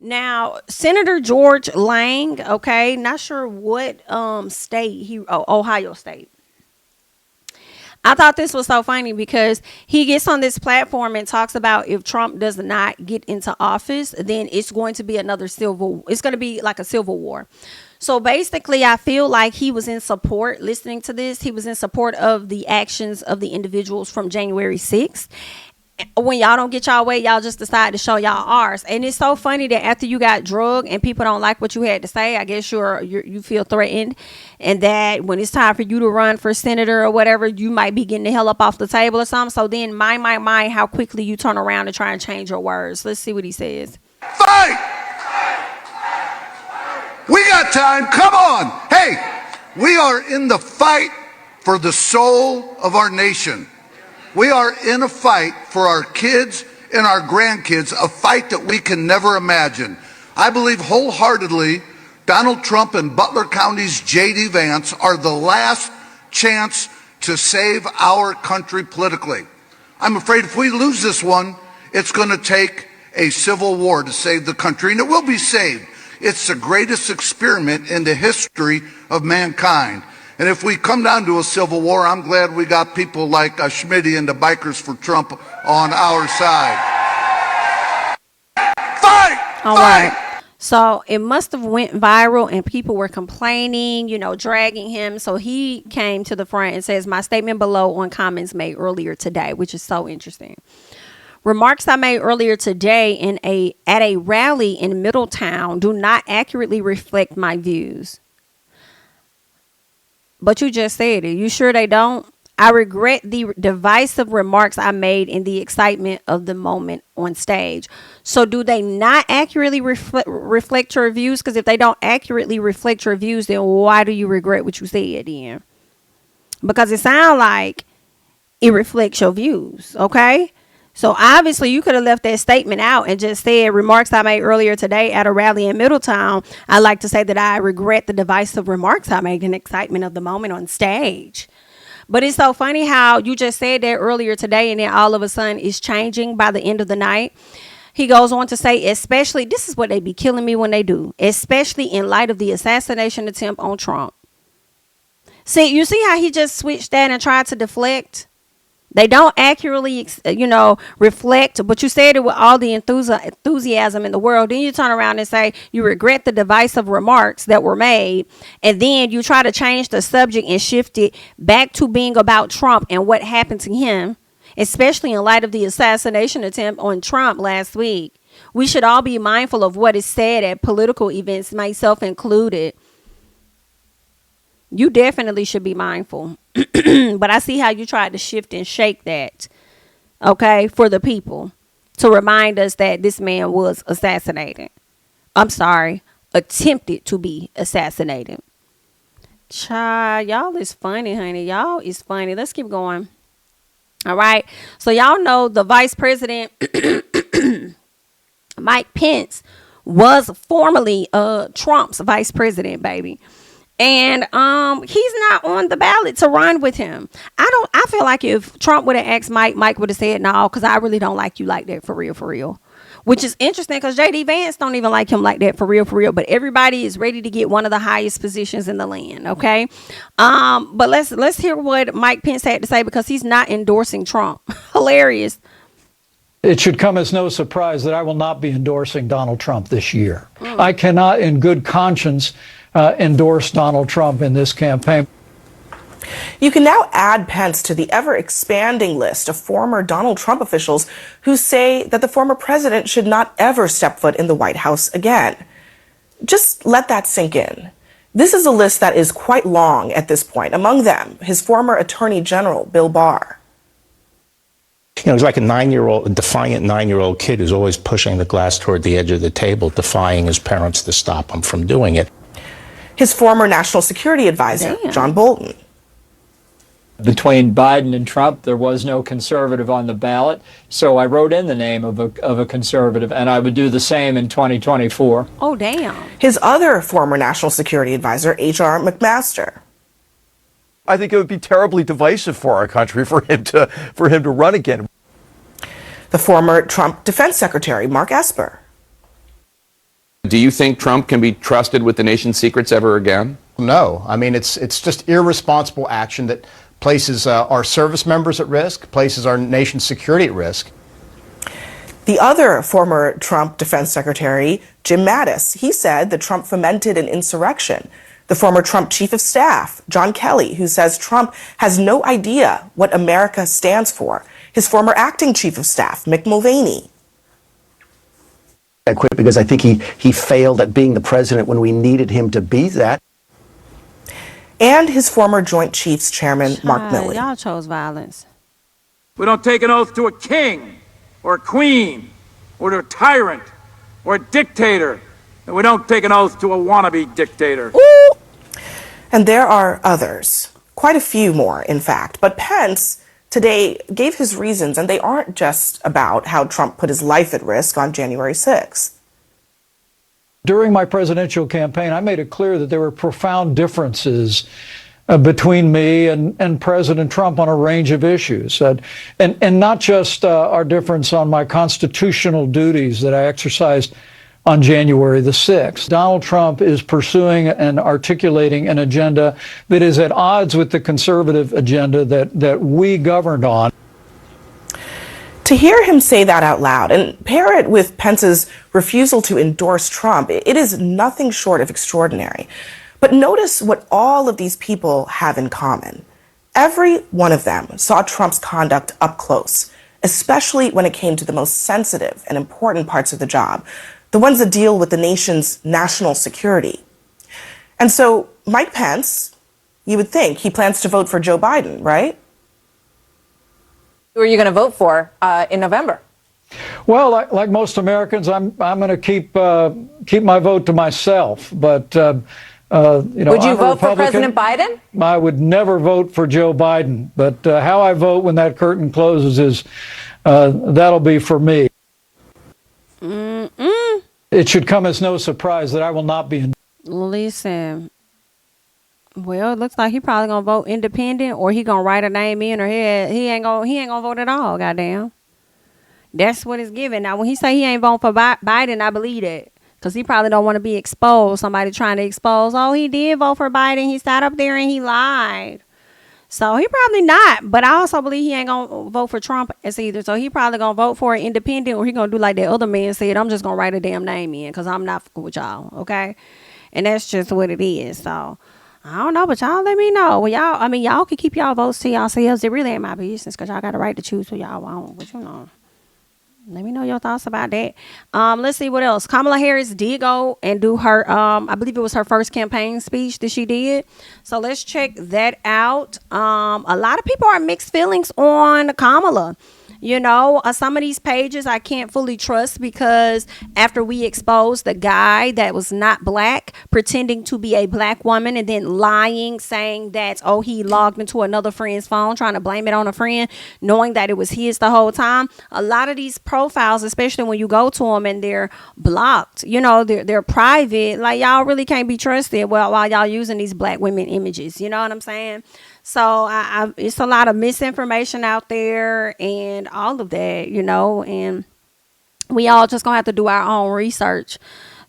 Now, Senator George Lang, okay, not sure what state Ohio State. I thought this was so funny because he gets on this platform and talks about if Trump does not get into office, then it's going to be it's going to be like a civil war. So basically, I feel like he was in support, listening to this, he was in support of the actions of the individuals from January 6th. When y'all don't get y'all way, y'all just decide to show y'all ours. And it's so funny that after you got drugged and people don't like what you had to say, I guess you feel threatened, and that when it's time for you to run for senator or whatever, you might be getting the hell up off the table or something. So then my how quickly you turn around and try and change your words. Let's see what he says. Fight! We got time. Come on. Hey, we are in the fight for the soul of our nation. We are in a fight for our kids and our grandkids, a fight that we can never imagine. I believe wholeheartedly Donald Trump and Butler County's J.D. Vance are the last chance to save our country politically. I'm afraid if we lose this one, it's going to take a civil war to save the country, and it will be saved. It's the greatest experiment in the history of mankind. And if we come down to a civil war, I'm glad we got people like Schmitty and the Bikers for Trump on our side. Fight! All right. So it must have went viral and people were complaining, dragging him. So he came to the front and says, my statement below on comments made earlier today, which is so interesting. Remarks I made earlier today at a rally in Middletown do not accurately reflect my views. But you just said it. You sure they don't? I regret the divisive remarks I made in the excitement of the moment on stage. So do they not accurately reflect your views? Because if they don't accurately reflect your views, then why do you regret what you said then? Because it sounds like it reflects your views, okay? So obviously you could have left that statement out and just said remarks I made earlier today at a rally in Middletown. I like to say that I regret the divisive remarks I made in excitement of the moment on stage. But it's so funny how you just said that earlier today and then all of a sudden it's changing by the end of the night. He goes on to say, especially, this is what they be killing me when they do, especially in light of the assassination attempt on Trump. See, you see how he just switched that and tried to deflect? They don't accurately, reflect, but you said it with all the enthusiasm in the world. Then you turn around and say you regret the divisive remarks that were made. And then you try to change the subject and shift it back to being about Trump and what happened to him, especially in light of the assassination attempt on Trump last week. We should all be mindful of what is said at political events, myself included. You definitely should be mindful. But I see how you tried to shift and shake that, okay, for the people to remind us that this man was assassinated. I'm sorry, attempted to be assassinated. Child, y'all is funny, honey. Y'all is funny. Let's keep going. All right. So y'all know the vice president, Mike Pence, was formerly Trump's vice president, baby. And he's not on the ballot to run with him. I feel like if Trump would have asked Mike would have said no, because I really don't like you like that for real. Which is interesting because J.D. Vance don't even like him like that for real. But everybody is ready to get one of the highest positions in the land, okay? But let's hear what Mike Pence had to say because he's not endorsing Trump. Hilarious. It should come as no surprise that I will not be endorsing Donald Trump this year. I cannot in good conscience endorse Donald Trump in this campaign. You can now add Pence to the ever-expanding list of former Donald Trump officials who say that the former president should not ever step foot in the White House again. Just let that sink in. This is a list that is quite long at this point. Among them, his former Attorney General, Bill Barr. He's like a defiant 9-year-old kid who's always pushing the glass toward the edge of the table, defying his parents to stop him from doing it. His former national security advisor, John Bolton. Between Biden and Trump, there was no conservative on the ballot, so I wrote in the name of a conservative, and I would do the same in 2024. Oh, damn. His other former national security advisor, H.R. McMaster. I think it would be terribly divisive for our country for him to run again. The former Trump defense secretary, Mark Esper. Do you think Trump can be trusted with the nation's secrets ever again? No. I mean, it's just irresponsible action that places our service members at risk, places our nation's security at risk. The other former Trump defense secretary, Jim Mattis, he said that Trump fomented an insurrection. The former Trump chief of staff, John Kelly, who says Trump has no idea what America stands for. His former acting chief of staff, Mick Mulvaney. I quit because I think he failed at being the president when we needed him to be that. And his former Joint Chiefs chairman, Mark Milley. Y'all chose violence. We don't take an oath to a king or a queen or to a tyrant or a dictator. And we don't take an oath to a wannabe dictator. Ooh. And there are others, quite a few more, in fact. But Pence today gave his reasons, and they aren't just about how Trump put his life at risk on January 6th. During my presidential campaign, I made it clear that there were profound differences between me and President Trump on a range of issues, and not just our difference on my constitutional duties that I exercised on January the 6th. Donald Trump is pursuing and articulating an agenda that is at odds with the conservative agenda that we governed on. To hear him say that out loud and pair it with Pence's refusal to endorse Trump, it is nothing short of extraordinary. But notice what all of these people have in common. Every one of them saw Trump's conduct up close, especially when it came to the most sensitive and important parts of the job, the ones that deal with the nation's national security. And so Mike Pence, you would think he plans to vote for Joe Biden, right? Who are you going to vote for in November? Well, like most Americans, I'm going to keep my vote to myself. But would you vote for President Biden? I would never vote for Joe Biden. But how I vote when that curtain closes is that'll be for me. It should come as no surprise that I will not be. Listen. Well, it looks like he probably gonna vote independent, or he gonna write a name in, or he ain't gonna vote at all. Goddamn, that's what it's given. Now, when he say he ain't voting for Biden, I believe that, because he probably don't want to be exposed. Somebody trying to expose. Oh, he did vote for Biden. He sat up there and he lied. So he probably not. But I also believe he ain't gonna vote for Trump as either. So he probably gonna vote for an independent, or he gonna do like that other man said. I'm just gonna write a damn name in, because I'm not fucking with y'all. Okay, and that's just what it is. So. I don't know, but y'all let me know. Well, y'all can keep y'all votes to yourselves. It really ain't my business, because y'all got the right to choose who y'all want. But let me know your thoughts about that. Let's see what else. Kamala Harris did go and do her, I believe it was her first campaign speech that she did. So let's check that out. A lot of people are mixed feelings on Kamala. You know, some of these pages I can't fully trust, because after we exposed the guy that was not black, pretending to be a black woman, and then lying, saying that, oh, he logged into another friend's phone, trying to blame it on a friend, knowing that it was his the whole time. A lot of these profiles, especially when you go to them and they're blocked, you know, they're private, like y'all really can't be trusted while y'all using these black women images. You know what I'm saying? So it's a lot of misinformation out there and all of that, you know, and we all just gonna have to do our own research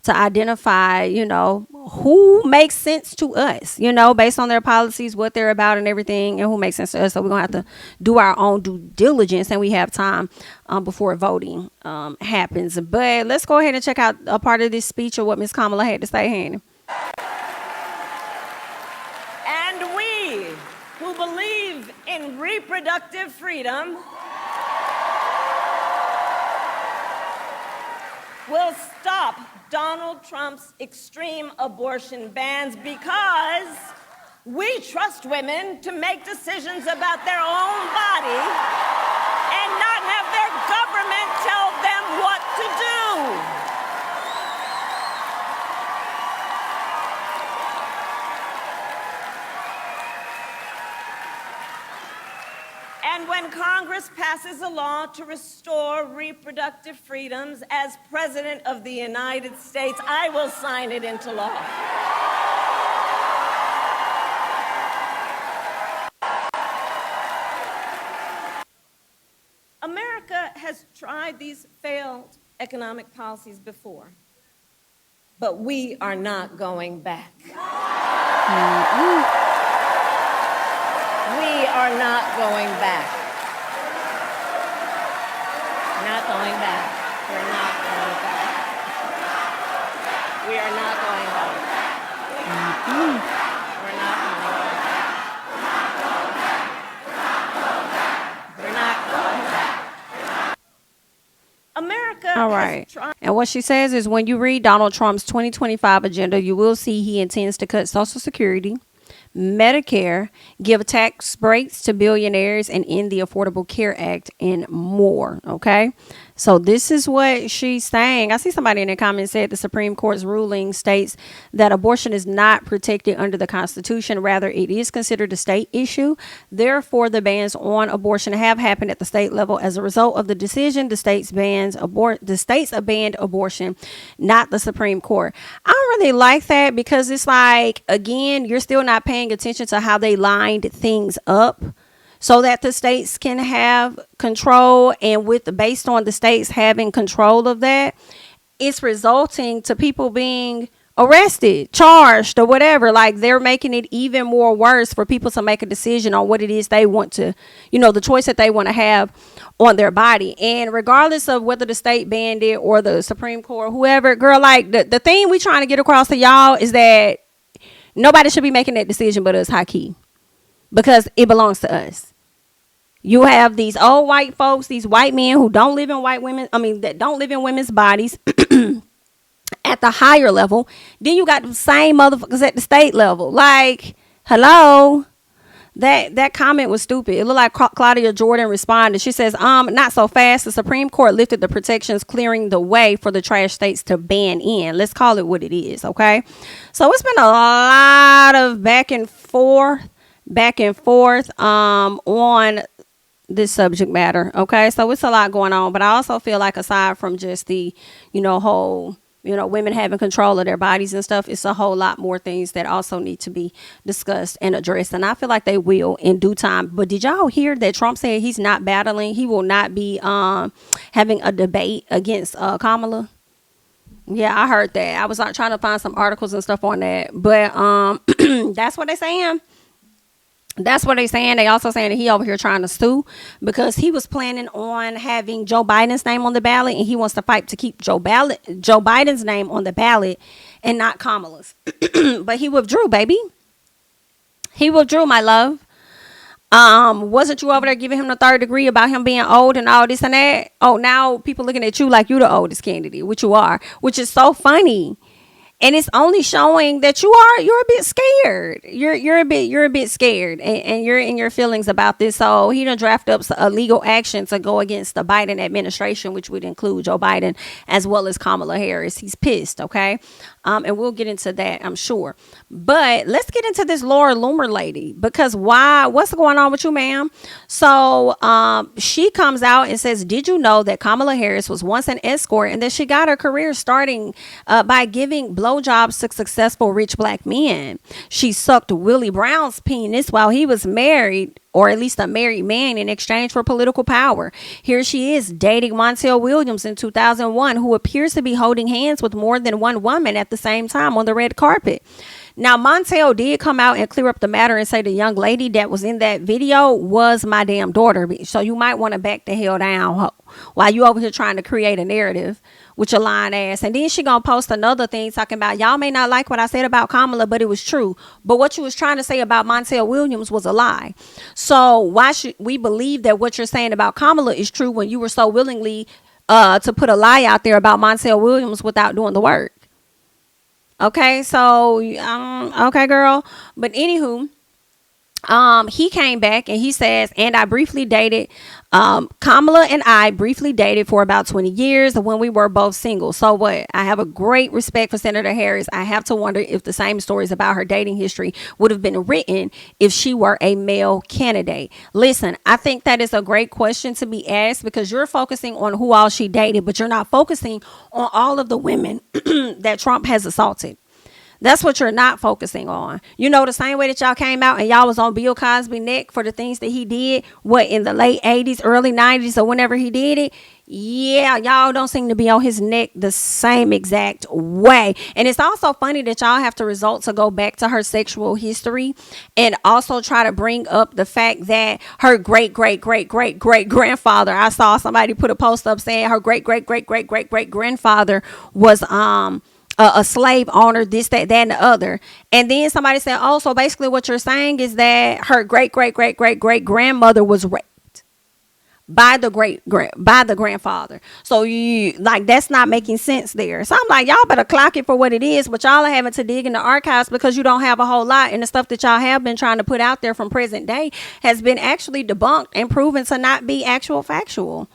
to identify, you know, who makes sense to us, you know, based on their policies, what they're about and everything, and who makes sense to us. So we're gonna have to do our own due diligence, and we have time before voting happens. But let's go ahead and check out a part of this speech of what Ms. Kamala had to say, Hanny. And we who believe in reproductive freedom will stop Donald Trump's extreme abortion bans, because we trust women to make decisions about their own body and not have their government tell them what to do. And when Congress passes a law to restore reproductive freedoms, as President of the United States, I will sign it into law. America has tried these failed economic policies before. but we are not going back. We are not going back. Not going back. We're not going back. We are not going back. We're not going back. We're not going back. America. All right. And what she says is when you read Donald Trump's 2025 agenda, you will see he intends to cut Social Security, Medicare, give tax breaks to billionaires, and end the Affordable Care Act and more. Okay. So this is what she's saying. I see somebody in the comments said the Supreme Court's ruling states that abortion is not protected under the Constitution. Rather, it is considered a state issue. Therefore, the bans on abortion have happened at the state level. As a result of the decision, the states abandoned abortion, not the Supreme Court. I don't really like that because it's like, again, you're still not paying attention to how they lined things up, so that the states can have control. And based on the states having control of that, it's resulting to people being arrested, charged, or whatever. Like, they're making it even more worse for people to make a decision on what it is they want to, the choice that they want to have on their body. And regardless of whether the state banned it or the Supreme Court, whoever, girl, like the thing we trying to get across to y'all is that nobody should be making that decision but us, high key, because it belongs to us. You have these old white folks, these white men who don't live in that don't live in women's bodies at the higher level. Then you got the same motherfuckers at the state level. Like, hello? That comment was stupid. It looked like Claudia Jordan responded. She says, not so fast. The Supreme Court lifted the protections, clearing the way for the trash states to ban in. Let's call it what it is, okay? So it's been a lot of back and forth on this subject matter. Okay. So it's a lot going on, but I also feel like aside from just the, whole, women having control of their bodies and stuff, it's a whole lot more things that also need to be discussed and addressed. And I feel like they will in due time. But did y'all hear that Trump said he will not be having a debate against Kamala? Yeah, I heard that. I was trying to find some articles and stuff on that, but that's what they're saying. That's what they're saying. They also saying that he over here trying to sue because he was planning on having Joe Biden's name on the ballot, and he wants to fight to keep Joe Biden's name on the ballot and not Kamala's. But he withdrew, baby. He withdrew, my love. Wasn't you over there giving him the third degree about him being old and all this and that? Oh, now people looking at you like you the oldest candidate, which you are, which is so funny. And it's only showing that you're a bit scared. You're a bit scared, and you're in your feelings about this. So he done draft up a legal action to go against the Biden administration, which would include Joe Biden as well as Kamala Harris. He's pissed, okay? And we'll get into that, I'm sure. But let's get into this Laura Loomer lady, because what's going on with you, ma'am? So she comes out and says, did you know that Kamala Harris was once an escort and that she got her career starting by giving blowjobs to successful rich black men? She sucked Willie Brown's penis while he was married, or at least a married man, in exchange for political power. Here she is dating Montel Williams in 2001, who appears to be holding hands with more than one woman at the same time on the red carpet. Now, Montel did come out and clear up the matter and say the young lady that was in that video was my damn daughter. So you might want to back the hell down while you over here trying to create a narrative with your lying ass. And then she gonna post another thing talking about, y'all may not like what I said about Kamala, but it was true. But what you was trying to say about Montel Williams was a lie. So why should we believe that what you're saying about Kamala is true when you were so willingly to put a lie out there about Montel Williams without doing the work? Okay, so okay, girl. But anywho, he came back and he says, and I briefly dated, Kamala and I briefly dated for about 20 years when we were both single. So what? I have a great respect for Senator Harris. I have to wonder if the same stories about her dating history would have been written if she were a male candidate. Listen, I think that is a great question to be asked because you're focusing on who all she dated, but you're not focusing on all of the women that Trump has assaulted. That's what you're not focusing on. You know, the same way that y'all came out and y'all was on Bill Cosby's neck for the things that he did, what, in the late 80s, early 90s, or whenever he did it. Yeah, y'all don't seem to be on his neck the same exact way. And it's also funny that y'all have to resort to go back to her sexual history and also try to bring up the fact that her great grandfather, I saw somebody put a post up saying her great grandfather was a slave owner, this, that, and the other. And then somebody said, oh, so basically what you're saying is that her great grandmother was raped by the grandfather. So you, like, that's not making sense there. So I'm like, y'all better clock it for what it is, but y'all are having to dig in the archives because you don't have a whole lot, and the stuff that y'all have been trying to put out there from present day has been actually debunked and proven to not be actual factual.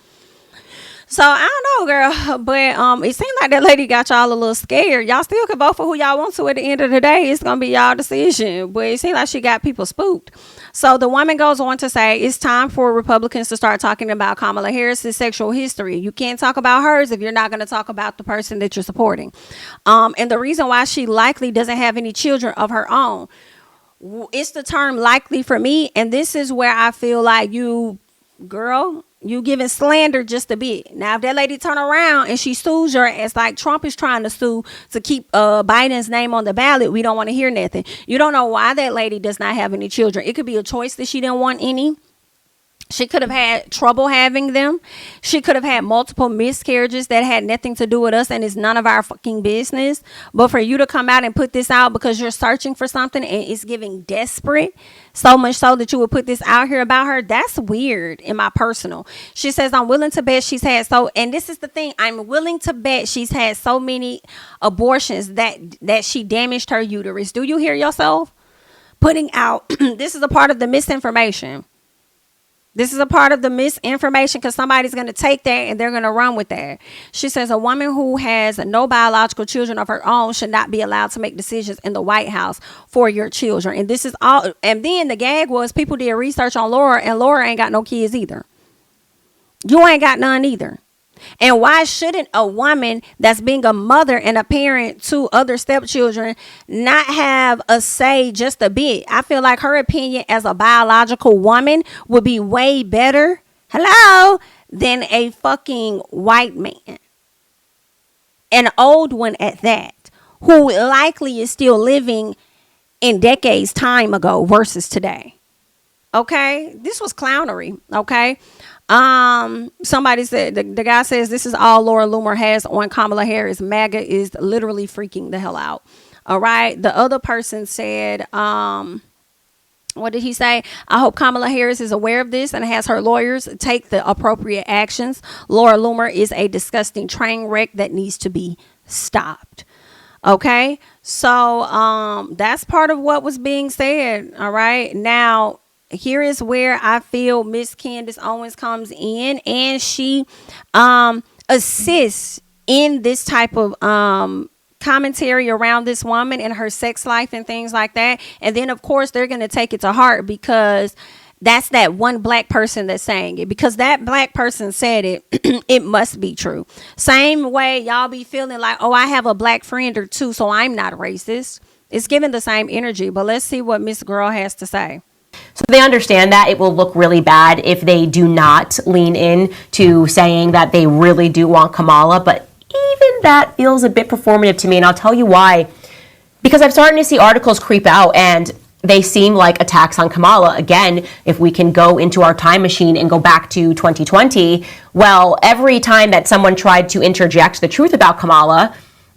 So I don't know, girl, but it seemed like that lady got y'all a little scared. Y'all still can vote for who y'all want to at the end of the day. It's gonna be y'all decision, but it seemed like she got people spooked. So the woman goes on to say, it's time for Republicans to start talking about Kamala Harris's sexual history. You can't talk about hers if you're not going to talk about the person that you're supporting. And the reason why she likely doesn't have any children of her own, it's the term likely for me, and this is where I feel like you giving slander just a bit. Now, if that lady turn around and she sues your ass like Trump is trying to sue to keep Biden's name on the ballot, we don't want to hear nothing. You don't know why that lady does not have any children. It could be a choice that she didn't want any. She could have had trouble having them. She could have had multiple miscarriages that had nothing to do with us and is none of our fucking business. But for you to come out and put this out because you're searching for something and it's giving desperate, so much so that you would put this out here about her, that's weird in my personal. She says, I'm willing to bet she's had and this is the thing, I'm willing to bet she's had so many abortions that she damaged her uterus. Do you hear yourself? Putting out, this is a part of the misinformation. This is a part of the misinformation because somebody's going to take that and they're going to run with that. She says a woman who has no biological children of her own should not be allowed to make decisions in the White House for your children. And this is all. And then the gag was people did research on Laura, and Laura ain't got no kids either. You ain't got none either. And why shouldn't a woman that's being a mother and a parent to other stepchildren not have a say just a bit? I feel like her opinion as a biological woman would be way better, than a fucking white man. An old one at that, who likely is still living in decades time ago versus today. Okay? This was clownery, okay? Somebody said, the guy says, this is all Laura Loomer has on Kamala Harris. MAGA is literally freaking the hell out. All right. The other person said, what did he say? I hope Kamala Harris is aware of this and has her lawyers take the appropriate actions. Laura Loomer is a disgusting train wreck that needs to be stopped. Okay. So, that's part of what was being said. All right. Now, here is where I feel Miss Candace Owens comes in, and she assists in this type of commentary around this woman and her sex life and things like that. And then, of course, they're going to take it to heart because that's that one black person that's saying it. Because that black person said it, it must be true. Same way y'all be feeling like, oh, I have a black friend or two, so I'm not racist. It's giving the same energy. But let's see what Miss Girl has to say. So they understand that it will look really bad if they do not lean in to saying that they really do want Kamala. But even that feels a bit performative to me. And I'll tell you why. Because I'm starting to see articles creep out and they seem like attacks on Kamala. Again, if we can go into our time machine and go back to 2020, well, every time that someone tried to interject the truth about Kamala,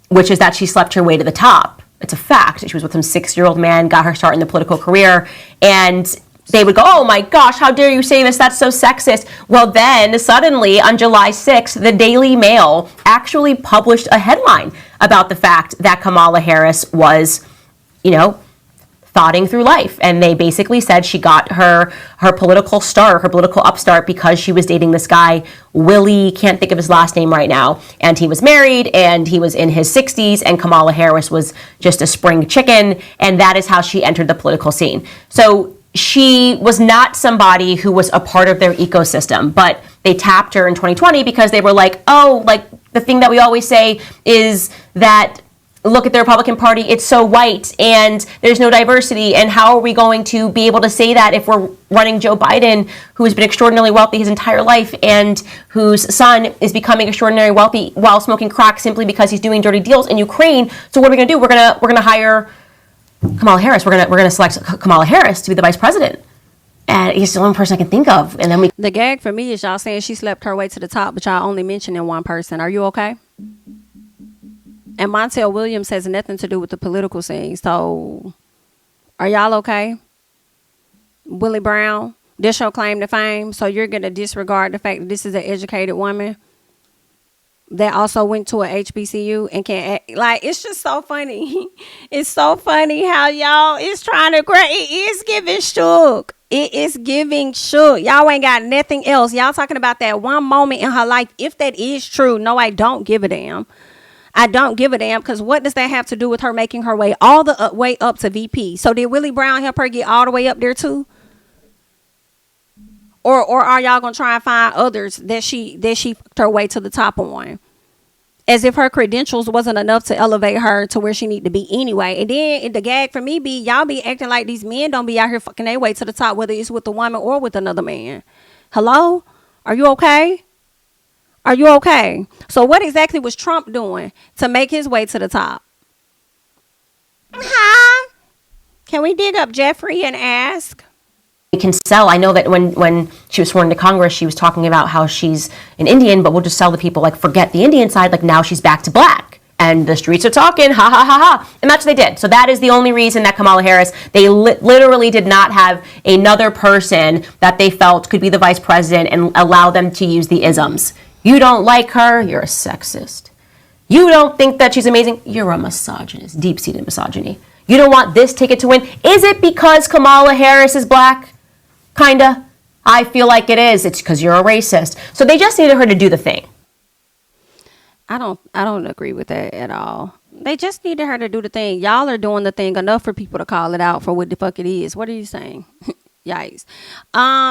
which is that she slept her way to the top, it's a fact. She was with some 6-year-old man, got her start in the political career, and they would go, oh my gosh, how dare you say this? That's so sexist. Well, then suddenly on July 6th, the Daily Mail actually published a headline about the fact that Kamala Harris was, thoughting through life. And they basically said she got her political start, her political upstart, because she was dating this guy, Willie, can't think of his last name right now. And he was married and he was in his 60s, and Kamala Harris was just a spring chicken. And that is how she entered the political scene. So she was not somebody who was a part of their ecosystem, but they tapped her in 2020 because they were like, oh, like the thing that we always say is that look at the Republican Party, it's so white and there's no diversity. And how are we going to be able to say that if we're running Joe Biden, who has been extraordinarily wealthy his entire life and whose son is becoming extraordinarily wealthy while smoking crack simply because he's doing dirty deals in Ukraine? So what are we going to do? We're going to hire Kamala Harris. We're going to select Kamala Harris to be the vice president. And he's the only person I can think of. And then the gag for me is y'all saying she slept her way to the top, but y'all only mentioning one person. Are you okay? And Montel Williams has nothing to do with the political scene. So are y'all okay? Willie Brown, this your claim to fame. So you're going to disregard the fact that this is an educated woman that also went to a HBCU and can act like, it's just so funny. It's so funny how y'all is trying to it is giving shook. It is giving shook. Y'all ain't got nothing else. Y'all talking about that one moment in her life. If that is true, no, I don't give a damn. I don't give a damn, because what does that have to do with her making her way all the way up to VP? So did Willie Brown help her get all the way up there too? Or are y'all gonna try and find others that she fucked her way to the top on? As if her credentials wasn't enough to elevate her to where she need to be anyway. And then the gag for me be, y'all be acting like these men don't be out here fucking their way to the top, whether it's with a woman or with another man. Hello? Are you okay? Are you okay? So what exactly was Trump doing to make his way to the top? Huh? Can we dig up Jeffrey and ask? We can sell. I know that when she was sworn into Congress, she was talking about how she's an Indian, but we'll just sell the people, like, forget the Indian side, like now she's back to black. And the streets are talking, ha, ha, ha, ha. And that's what they did. So that is the only reason that Kamala Harris, they literally did not have another person that they felt could be the vice president and allow them to use the isms. You don't like her, you're a sexist. You don't think that she's amazing, you're a misogynist, deep-seated misogyny. You don't want this ticket to win. Is it because Kamala Harris is black? Kinda. I feel like it is. It's because you're a racist. So they just needed her to do the thing. I don't agree with that at all. They just needed her to do the thing. Y'all are doing the thing enough for people to call it out for what the fuck it is. What are you saying? Yikes.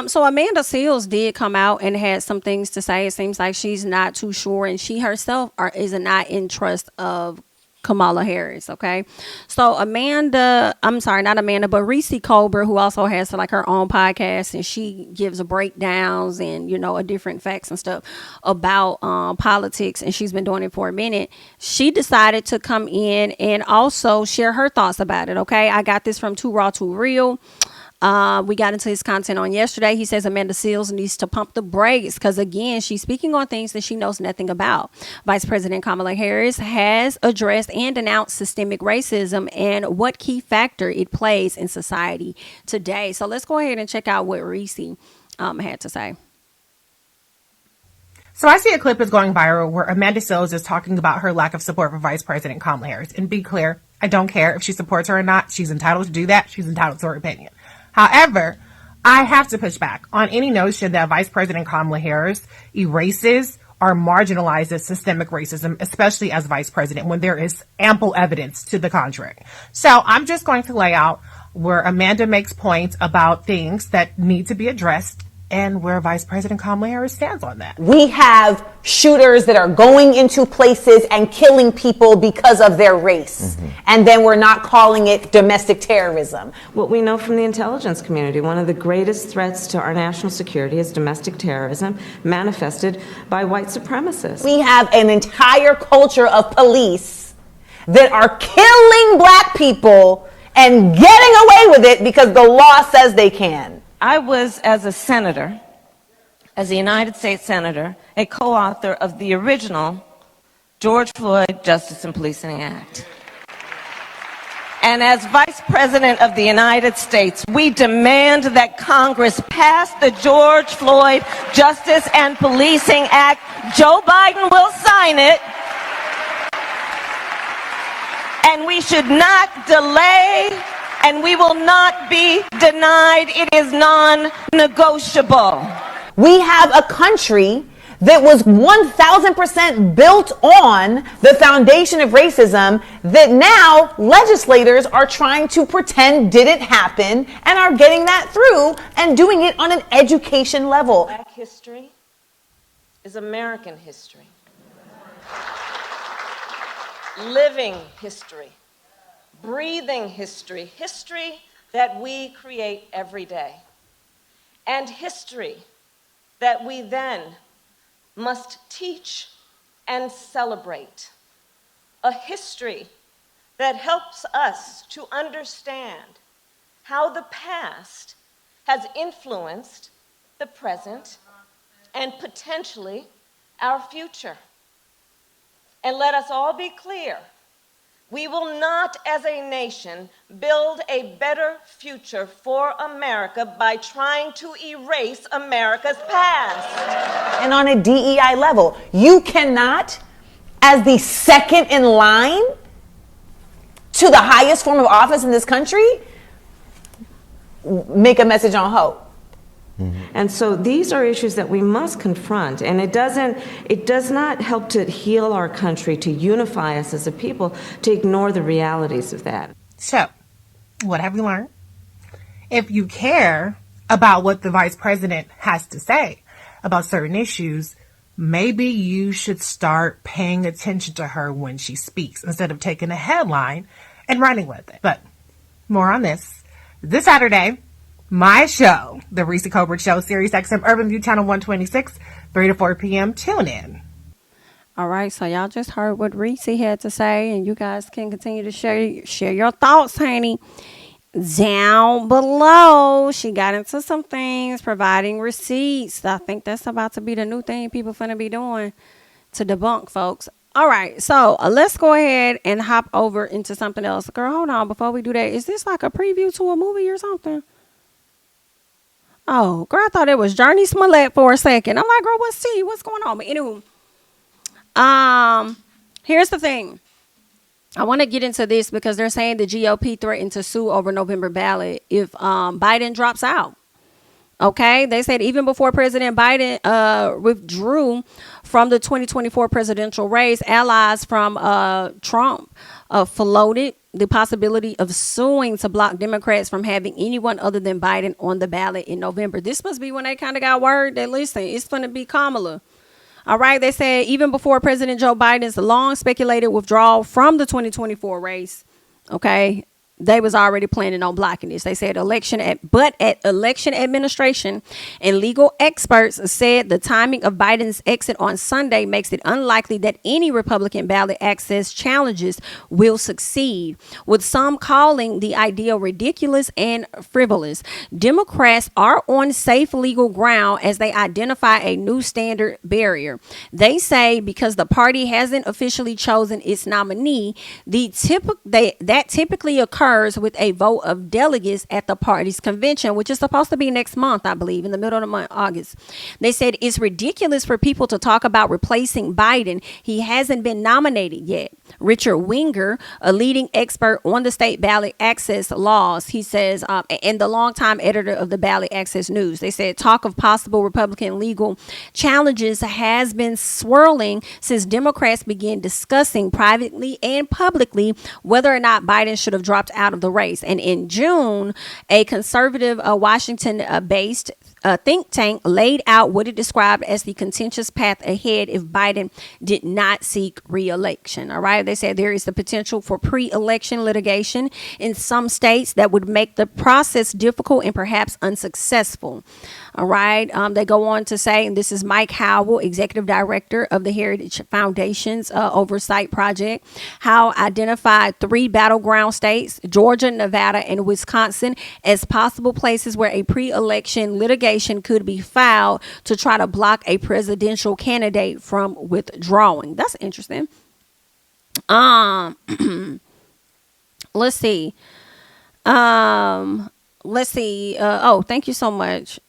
So Amanda Seales did come out and had some things to say. It seems like she's not too sure, and she herself is not in trust of Kamala Harris. Okay. So Reese Colbert, who also has like her own podcast, and she gives breakdowns and, different facts and stuff about politics, and she's been doing it for a minute. She decided to come in and also share her thoughts about it. Okay. I got this from Too Raw Too Real. We got into his content on yesterday. He says Amanda Seales needs to pump the brakes because, again, she's speaking on things that she knows nothing about. Vice President Kamala Harris has addressed and denounced systemic racism and what key factor it plays in society today. So let's go ahead and check out what Reese had to say. So I see a clip is going viral where Amanda Seales is talking about her lack of support for Vice President Kamala Harris. And be clear, I don't care if she supports her or not. She's entitled to do that. She's entitled to her opinion. However, I have to push back on any notion that Vice President Kamala Harris erases or marginalizes systemic racism, especially as vice president, when there is ample evidence to the contrary. So I'm just going to lay out where Amanda makes points about things that need to be addressed and where Vice President Kamala Harris stands on that. We have shooters that are going into places and killing people because of their race. Mm-hmm. And then we're not calling it domestic terrorism. What we know from the intelligence community, one of the greatest threats to our national security is domestic terrorism manifested by white supremacists. We have an entire culture of police that are killing black people and getting away with it because the law says they can. I was, as a senator, as a United States Senator, a co-author of the original George Floyd Justice and Policing Act. And as Vice President of the United States, we demand that Congress pass the George Floyd Justice and Policing Act. Joe Biden will sign it. And we should not delay, and we will not be denied. It is non-negotiable. We have a country that was 1,000% built on the foundation of racism that now legislators are trying to pretend didn't happen and are getting that through and doing it on an education level. Black history, is American history. living history, breathing history, history that we create every day, and history that we then must teach and celebrate. A history that helps us to understand how the past has influenced the present and potentially our future. And let us all be clear, we will not as a nation build a better future for America by trying to erase America's past. And on a DEI level, you cannot, as the second in line to the highest form of office in this country, make a message on hope. And so these are issues that we must confront, and it does not help to heal our country, to unify us as a people, to ignore the realities of that. So, what have we learned? If you care about what the vice president has to say about certain issues, maybe you should start paying attention to her when she speaks instead of taking a headline and running with it. But more on this Saturday. My show, The Reese Colbert Show, Sirius XM Urban View Channel 126, 3 to 4 p.m. Tune in. All right, so y'all just heard what Reese had to say, and you guys can continue to share your thoughts, honey. Down below, she got into some things, providing receipts. I think that's about to be the new thing people finna be doing to debunk folks. All right, so let's go ahead and hop over into something else. Girl, hold on. Before we do that, is this like a preview to a movie or something? Oh, girl, I thought it was Journey Smollett for a second. I'm like, girl, what's going on? But anyway, here's the thing. I want to get into this because they're saying the GOP threatened to sue over November ballot if Biden drops out. Okay, they said even before President Biden withdrew from the 2024 presidential race, allies from Trump floated the possibility of suing to block Democrats from having anyone other than Biden on the ballot in November. This must be when they kind of got word that, listen, it's going to be Kamala. All right, they said even before President Joe Biden's long speculated withdrawal from the 2024 race, okay, they was already planning on blocking this. They said election administration and legal experts said the timing of Biden's exit on Sunday makes it unlikely that any Republican ballot access challenges will succeed, with some calling the idea ridiculous and frivolous. Democrats are on safe legal ground as they identify a new standard barrier. They say because the party hasn't officially chosen its nominee, that typically occurs with a vote of delegates at the party's convention, which is supposed to be next month, I believe, in the middle of the month, August. They said it's ridiculous for people to talk about replacing Biden. He hasn't been nominated yet. Richard Winger, a leading expert on the state ballot access laws, he says, and the longtime editor of the Ballot Access News, they said talk of possible Republican legal challenges has been swirling since Democrats began discussing privately and publicly whether or not Biden should have dropped out of the race. And in June, a conservative Washington-based think tank laid out what it described as the contentious path ahead if Biden did not seek re-election. All right. They said there is the potential for pre-election litigation in some states that would make the process difficult and perhaps unsuccessful. All right. They go on to say, and this is Mike Howell, executive director of the Heritage Foundation's Oversight Project, Howell identified 3 battleground states, Georgia, Nevada, and Wisconsin, as possible places where a pre-election litigation could be filed to try to block a presidential candidate from withdrawing. That's interesting. Let's see. Oh, thank you so much.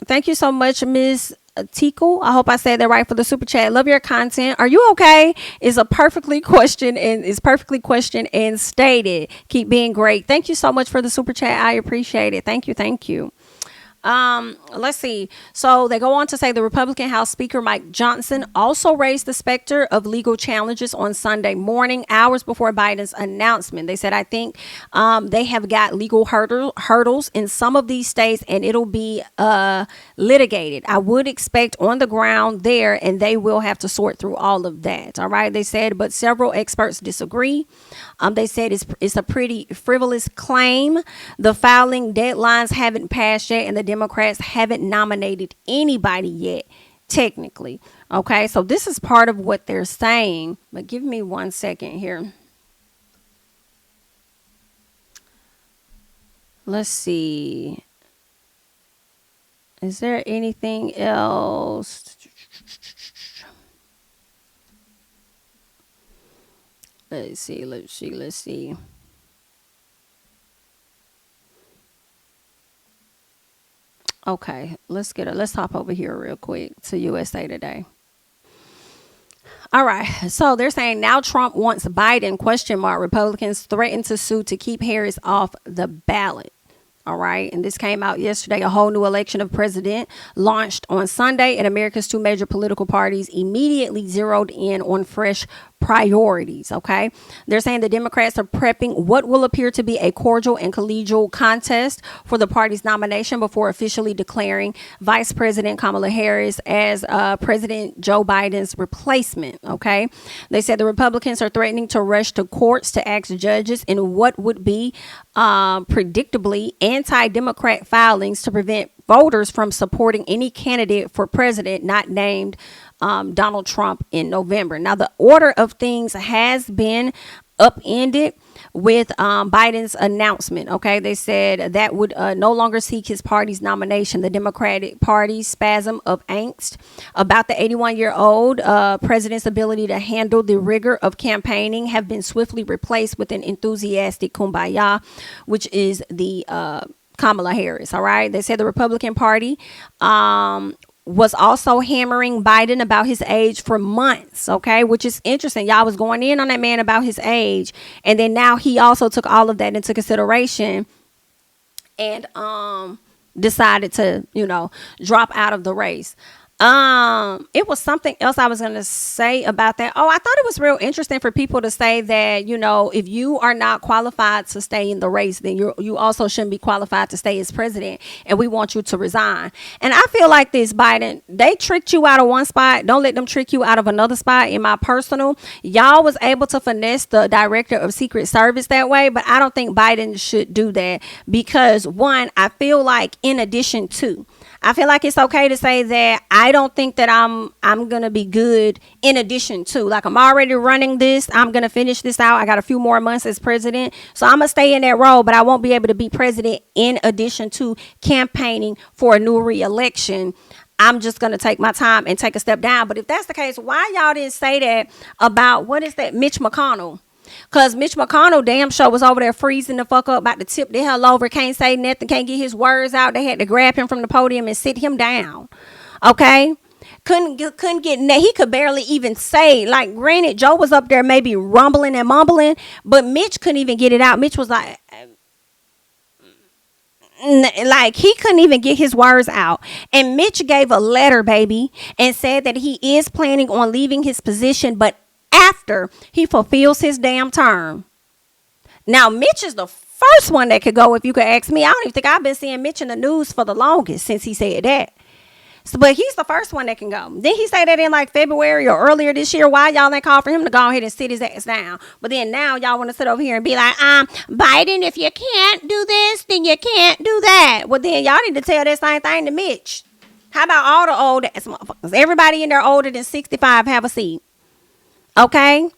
Thank you so much, Ms. Tiku. I hope I said that right for the super chat. Love your content. Are you okay? Is perfectly questioned and stated. Keep being great. Thank you so much for the super chat. I appreciate it. Thank you. Let's see. So they go on to say the Republican House Speaker Mike Johnson also raised the specter of legal challenges on Sunday morning, hours before Biden's announcement. They said, I think they have got legal hurdles in some of these states, and it'll be litigated. I would expect on the ground there, and they will have to sort through all of that. All right, they said, but several experts disagree. They said it's a pretty frivolous claim. The filing deadlines haven't passed yet, and the Democrats haven't nominated anybody yet, technically. Okay, so this is part of what they're saying. But give me 1 second here. Let's see. Is there anything else? Let's see. Okay, let's hop over here real quick to USA Today. All right, so they're saying now Trump wants Biden, ? Republicans threaten to sue to keep Harris off the ballot. All right, and this came out yesterday. A whole new election of president launched on Sunday, and America's two major political parties immediately zeroed in on fresh priorities. Okay, they're saying the Democrats are prepping what will appear to be a cordial and collegial contest for the party's nomination before officially declaring Vice President Kamala Harris as President Joe Biden's replacement. Okay, they said the Republicans are threatening to rush to courts to ask judges in what would be predictably anti-Democrat filings to prevent voters from supporting any candidate for president not named Donald Trump in November. Now, the order of things has been upended with Biden's announcement. Okay, they said that would no longer seek his party's nomination. The Democratic Party's spasm of angst about the 81-year-old president's ability to handle the rigor of campaigning have been swiftly replaced with an enthusiastic kumbaya, which is the Kamala Harris. All right, they said the Republican Party was also hammering Biden about his age for months, okay, which is interesting. Y'all was going in on that man about his age, and then now he also took all of that into consideration and decided to, drop out of the race. It was something else I was going to say about that. I thought it was real interesting for people to say that, if you are not qualified to stay in the race, then you also shouldn't be qualified to stay as president, and we want you to resign. And I feel like this, Biden, they tricked you out of one spot. Don't let them trick you out of another spot. In my personal, y'all was able to finesse the director of Secret Service that way, but I don't think Biden should do that because, one, I feel like I feel like it's okay to say that I don't think that I'm going to be good in addition to, like, I'm already running this. I'm going to finish this out. I got a few more months as president. So I'm going to stay in that role, but I won't be able to be president in addition to campaigning for a new re-election. I'm just going to take my time and take a step down. But if that's the case, why y'all didn't say that about, Mitch McConnell? Because Mitch McConnell damn sure was over there freezing the fuck up, about to tip the hell over, can't say nothing, can't get his words out. They had to grab him from the podium and sit him down. Okay? Couldn't get, he could barely even say, like, granted, Joe was up there maybe rumbling and mumbling, but Mitch couldn't even get it out. Mitch was like he couldn't even get his words out. And Mitch gave a letter, baby, and said that he is planning on leaving his position, but after he fulfills his damn term. Now, Mitch is the first one that could go, if you could ask me. I don't even think I've been seeing Mitch in the news for the longest since he said that. So, but he's the first one that can go. Then he said that in like February or earlier this year. Why y'all ain't call for him to go ahead and sit his ass down? But then now y'all want to sit over here and be like, Biden, if you can't do this, then you can't do that. Well, then y'all need to tell that same thing to Mitch. How about all the old ass motherfuckers? Everybody in there older than 65 have a seat. Okay,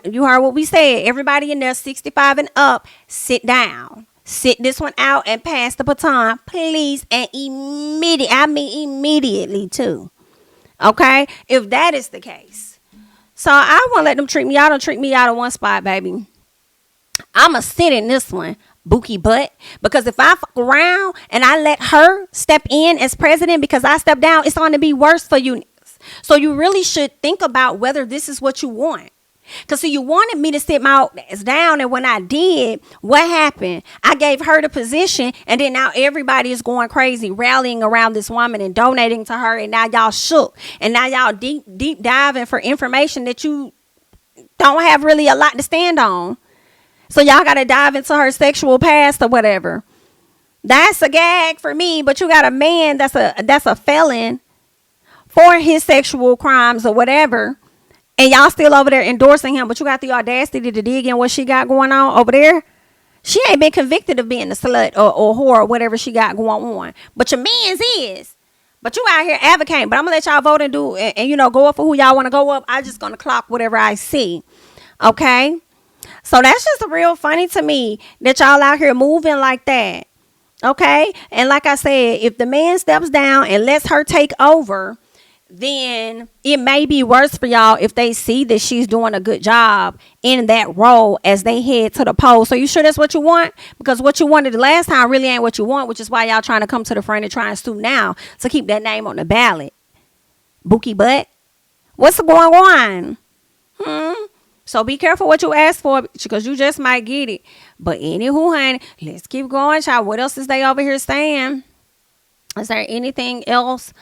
you heard what we said. Everybody in there 65 and up, sit down. Sit this one out and pass the baton, please, and immediately too. Okay, if that is the case. So I won't let them treat me out. Don't treat me out of one spot, baby. I'ma sit in this one, bookie butt, because if I fuck around and I let her step in as president because I step down, it's going to be worse for you. So you really should think about whether this is what you want. Because see, you wanted me to sit my ass down, and when I did, what happened? I gave her the position, and then now everybody is going crazy, rallying around this woman and donating to her, and now y'all shook, and now y'all deep diving for information that you don't have really a lot to stand on. So y'all got to dive into her sexual past or whatever. That's a gag for me, but you got a man that's a felon for his sexual crimes or whatever. And y'all still over there endorsing him, but you got the audacity to dig in what she got going on over there. She ain't been convicted of being a slut or whore or whatever she got going on. But your man's is. But you out here advocating. But I'm going to let y'all vote and do and you know, go up for who y'all want to go up. I just going to clock whatever I see. Okay? So that's just real funny to me that y'all out here moving like that. Okay? And like I said, if the man steps down and lets her take over, then it may be worse for y'all if they see that she's doing a good job in that role as they head to the polls. So you sure that's what you want? Because what you wanted the last time really ain't what you want, which is why y'all trying to come to the front and try and sue now to keep that name on the ballot. Bookie butt. What's going on? So be careful what you ask for, because you just might get it. But anywho, honey, let's keep going, child. What else is they over here saying? Is there anything else?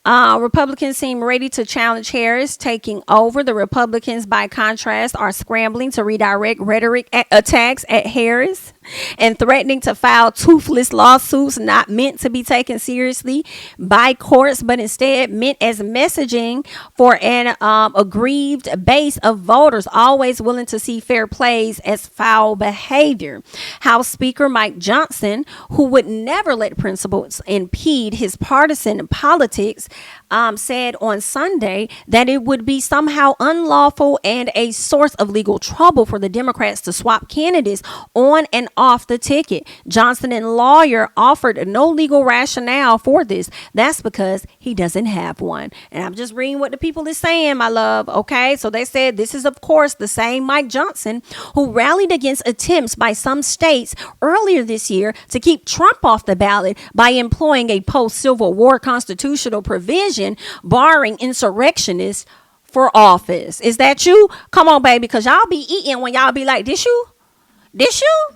Republicans seem ready to challenge Harris taking over. The Republicans, by contrast, are scrambling to redirect rhetoric attacks at Harris and threatening to file toothless lawsuits not meant to be taken seriously by courts, but instead meant as messaging for an aggrieved base of voters always willing to see fair plays as foul behavior. House Speaker Mike Johnson, who would never let principles impede his partisan politics, said on Sunday that it would be somehow unlawful and a source of legal trouble for the Democrats to swap candidates on and off the ticket. Johnson and lawyer offered no legal rationale for this. That's because he doesn't have one. And I'm just reading what the people is saying, my love. Okay, so they said this is, of course, the same Mike Johnson who rallied against attempts by some states earlier this year to keep Trump off the ballot by employing a post-Civil War constitutional provision barring insurrectionists for office. Is that you? Come on, baby, because y'all be eating when y'all be like, this you? This you?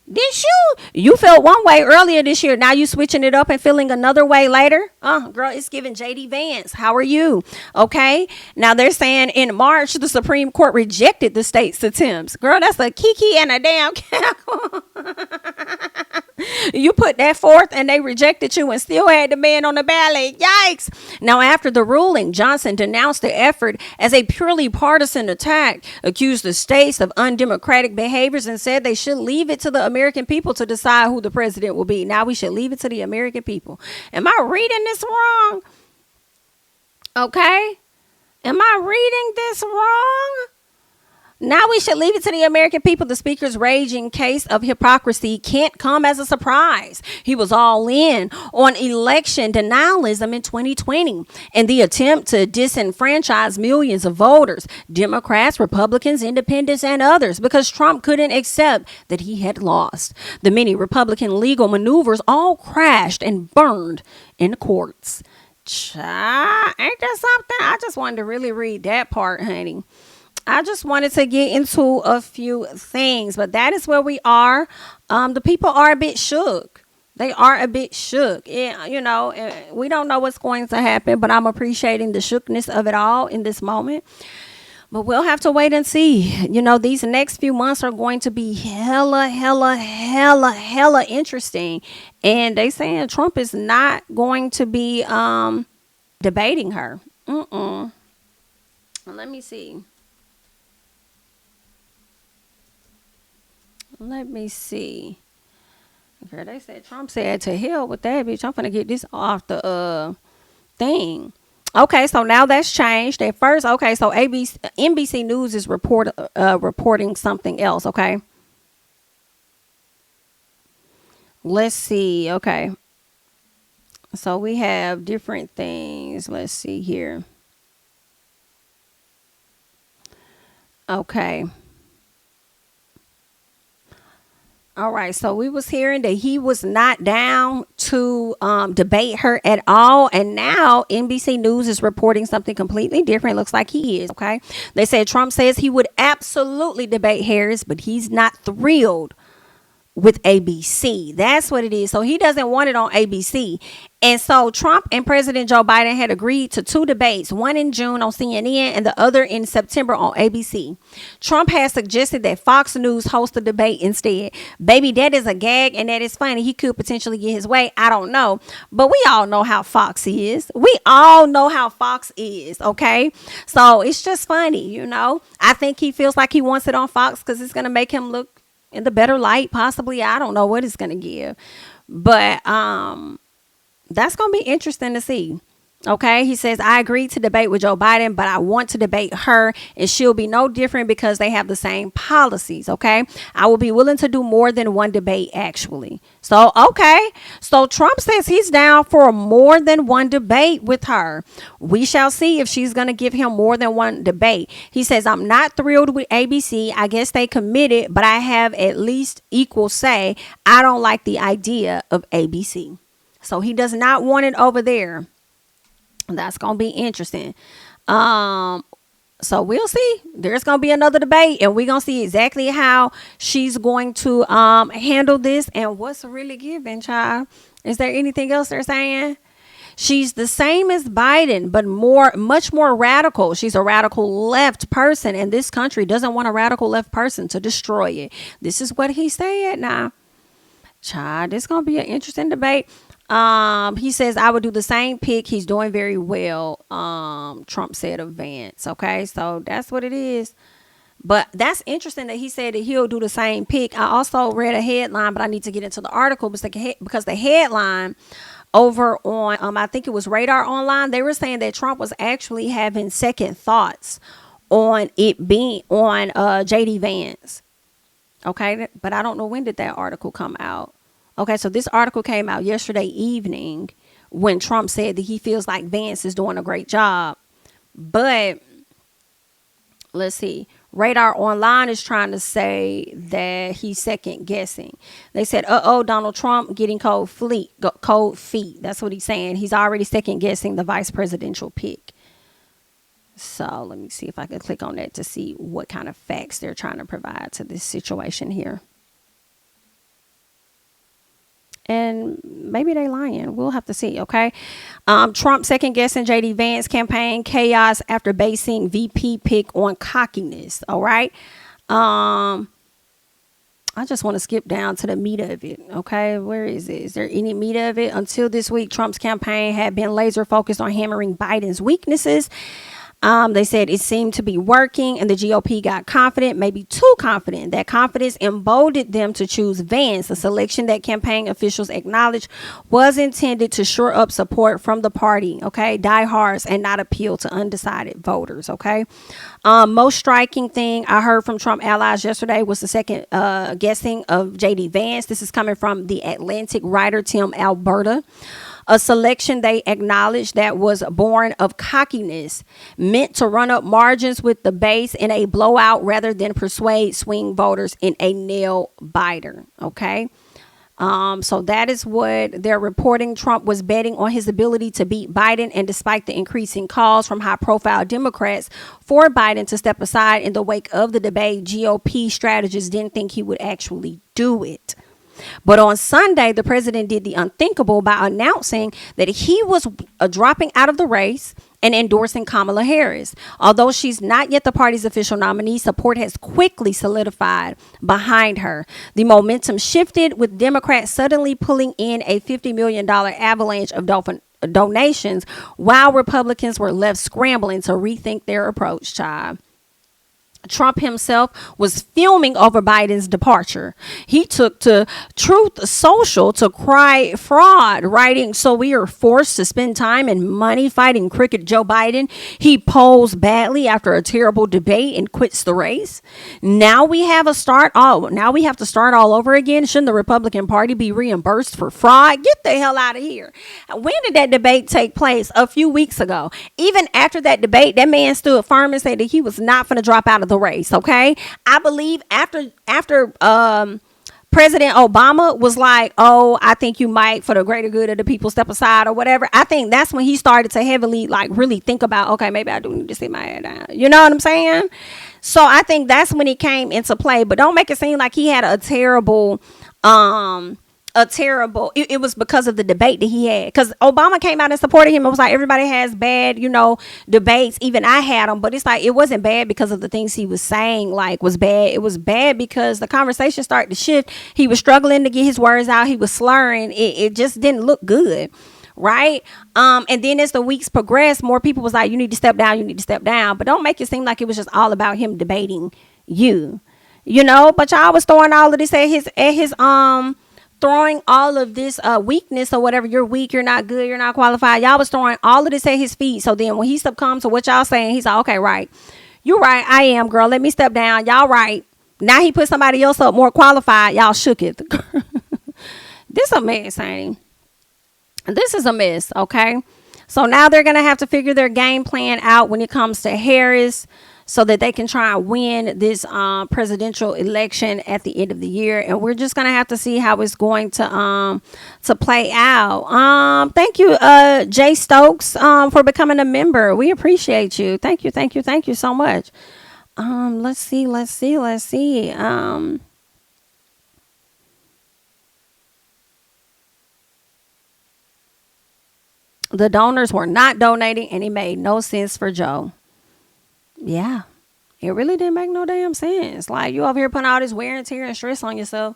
This you felt one way earlier this year. Now you switching it up and feeling another way later. Girl, it's giving JD Vance. How are you? Okay. Now they're saying in March, the Supreme Court rejected the state's attempts. Girl, that's a kiki and a damn cackle. You put that forth and they rejected you and still had the man on the ballot. Yikes. Now, after the ruling, Johnson denounced the effort as a purely partisan attack, accused the states of undemocratic behaviors, and said they should leave it to the American people to decide who the president will be. Now we should leave it to the American people. Am I reading this wrong? Okay. Am I reading this wrong? Now we should leave it to the American people. The speaker's raging case of hypocrisy can't come as a surprise. He was all in on election denialism in 2020 and the attempt to disenfranchise millions of voters, Democrats, Republicans, independents, and others, because Trump couldn't accept that he had lost. The many Republican legal maneuvers all crashed and burned in the courts. Ain't that something? I just wanted to really read that part, honey. I just wanted to get into a few things, but that is where we are. The people are a bit shook. They are a bit shook. Yeah, you know, we don't know what's going to happen, but I'm appreciating the shookness of it all in this moment. But we'll have to wait and see. You know, these next few months are going to be hella interesting. And they saying Trump is not going to be debating her. Let me see. Let me see. Girl, they said Trump said to hell with that bitch. I'm gonna get this off the thing. Okay, so now that's changed. At first, okay, so NBC News is reporting something else. Okay, let's see. Okay, so we have different things. Let's see here. Okay. All right, so we was hearing that he was not down to debate her at all, and now NBC News is reporting something completely different. Looks like he is. Okay, they said Trump says he would absolutely debate Harris, but he's not thrilled with ABC. That's what it is. So he doesn't want it on ABC. And so Trump and President Joe Biden had agreed to 2 debates, one in June on CNN and the other in September on ABC. Trump has suggested that Fox News host the debate instead. Baby, that is a gag and that is funny. He could potentially get his way. I don't know. But we all know how Fox is. We all know how Fox is, okay? So it's just funny, you know. I think he feels like he wants it on Fox because it's going to make him look in the better light, possibly. I don't know what it's going to give. But that's going to be interesting to see. Okay, he says, I agreed to debate with Joe Biden, but I want to debate her, and she'll be no different because they have the same policies. Okay, I will be willing to do more than one debate, actually. So, okay, so Trump says he's down for more than one debate with her. We shall see if she's going to give him more than one debate. He says, I'm not thrilled with ABC. I guess they committed, but I have at least equal say. I don't like the idea of ABC. So he does not want it over there. That's going to be interesting. So we'll see. There's going to be another debate, and we're going to see exactly how she's going to handle this and what's really given, child. Is there anything else they're saying? She's the same as Biden, but much more radical. She's a radical left person, and this country doesn't want a radical left person to destroy it. This is what he said now. Child, this is going to be an interesting debate. He says, I would do the same pick. He's doing very well. Trump said of Vance. Okay, so that's what it is. But that's interesting that he said that he'll do the same pick. I also read a headline, but I need to get into the article because the headline over on, I think it was Radar Online, they were saying that Trump was actually having second thoughts on it being on JD Vance. Okay, but I don't know, when did that article come out? Okay, so this article came out yesterday evening when Trump said that he feels like Vance is doing a great job. But let's see. Radar Online is trying to say that he's second guessing. They said, Donald Trump getting cold feet. That's what he's saying. He's already second guessing the vice presidential pick. So let me see if I can click on that to see what kind of facts they're trying to provide to this situation here. And maybe they lying. We'll have to see, okay? Trump second-guessing J.D. Vance campaign chaos after basing VP pick on cockiness, all right? I just want to skip down to the meat of it, okay? Where is it? Is there any meat of it? Until this week, Trump's campaign had been laser-focused on hammering Biden's weaknesses. They said it seemed to be working, and the GOP got confident, maybe too confident. That confidence emboldened them to choose Vance, a selection that campaign officials acknowledged was intended to shore up support from the party, okay, diehards, and not appeal to undecided voters, okay. Most striking thing I heard from Trump allies yesterday was the second guessing of J.D. Vance. This is coming from the Atlantic writer Tim Alberta. A selection they acknowledged that was born of cockiness, meant to run up margins with the base in a blowout rather than persuade swing voters in a nail biter. Okay. So that is what they're reporting. Trump was betting on his ability to beat Biden, and despite the increasing calls from high-profile Democrats for Biden to step aside in the wake of the debate, GOP strategists didn't think he would actually do it. But on Sunday, the president did the unthinkable by announcing that he was dropping out of the race and endorsing Kamala Harris. Although she's not yet the party's official nominee, support has quickly solidified behind her. The momentum shifted with Democrats suddenly pulling in a $50 million avalanche of donations, while Republicans were left scrambling to rethink their approach, child. Trump himself was fuming over Biden's departure. He took to Truth Social to cry fraud, writing, "So we are forced to spend time and money fighting crooked Joe Biden. He posed badly after a terrible debate and quits the race. Now we have to start all over again. Shouldn't the Republican Party be reimbursed for fraud? Get the hell out of here." When did that debate take place? A few weeks ago. Even after that debate, that man stood firm and said that he was not going to drop out of the race. Okay, I believe after President Obama was like, oh, I think you might, for the greater good of the people, step aside or whatever. I think that's when he started to heavily, like, really think about, okay, maybe I do need to sit my head down. You know what I'm saying? So I think that's when it came into play. But don't make it seem like he had it was because of the debate that he had, because Obama came out and supported him. It was like, everybody has bad, debates. Even I had them, but it's like, it wasn't bad because of the things he was saying, like, was bad. It was bad because the conversation started to shift. He was struggling to get his words out. He was slurring. It just didn't look good. Right. And then as the weeks progressed, more people was like, you need to step down. You need to step down. But don't make it seem like it was just all about him debating you, but y'all was throwing all of this at his throwing all of this weakness or whatever. You're weak, you're not good, you're not qualified. Y'all was throwing all of this at his feet. So then when he succumbs to what y'all saying, he's like, okay, right, you're right, I am, girl, let me step down. Y'all right. Now he put somebody else up more qualified. Y'all shook it. This a mess, ain't he? This is a mess. Okay, so now they're gonna have to figure their game plan out when it comes to Harris, so that they can try and win this presidential election at the end of the year. And we're just gonna have to see how it's going to play out. Thank you, Jay Stokes, for becoming a member. We appreciate you. Thank you so much. Let's see. The donors were not donating, and it made no sense for Joe. Yeah, it really didn't make no damn sense. Like, you over here putting all this wear and tear and stress on yourself.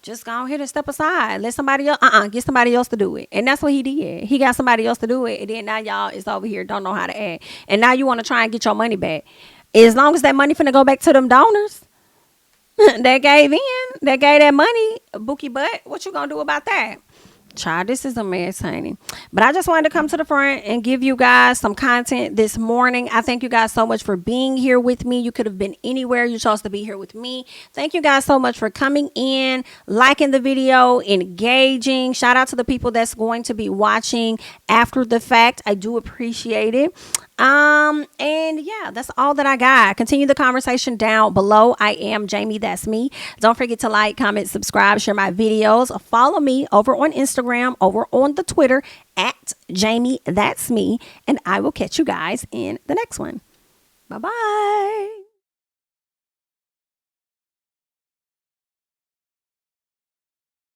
Just go ahead and step aside. Let somebody else, get somebody else to do it. And that's what he did. He got somebody else to do it. And then now y'all is over here, don't know how to act. And now you want to try and get your money back. As long as that money finna go back to them donors that gave that money, bookie butt, what you gonna do about that? Child, this is a mess, honey. But I just wanted to come to the front and give you guys some content this morning. I thank you guys so much for being here with me. You could have been anywhere. You chose to be here with me. Thank you guys so much for coming in, liking the video, engaging. Shout out to the people that's going to be watching after the fact. I do appreciate it. And yeah, that's all that I got. Continue the conversation down below. I am Jami, that's me. Don't forget to like, comment, subscribe, share my videos. Follow me over on Instagram, over on the Twitter at Jami, that's me. And I will catch you guys in the next one. Bye-bye.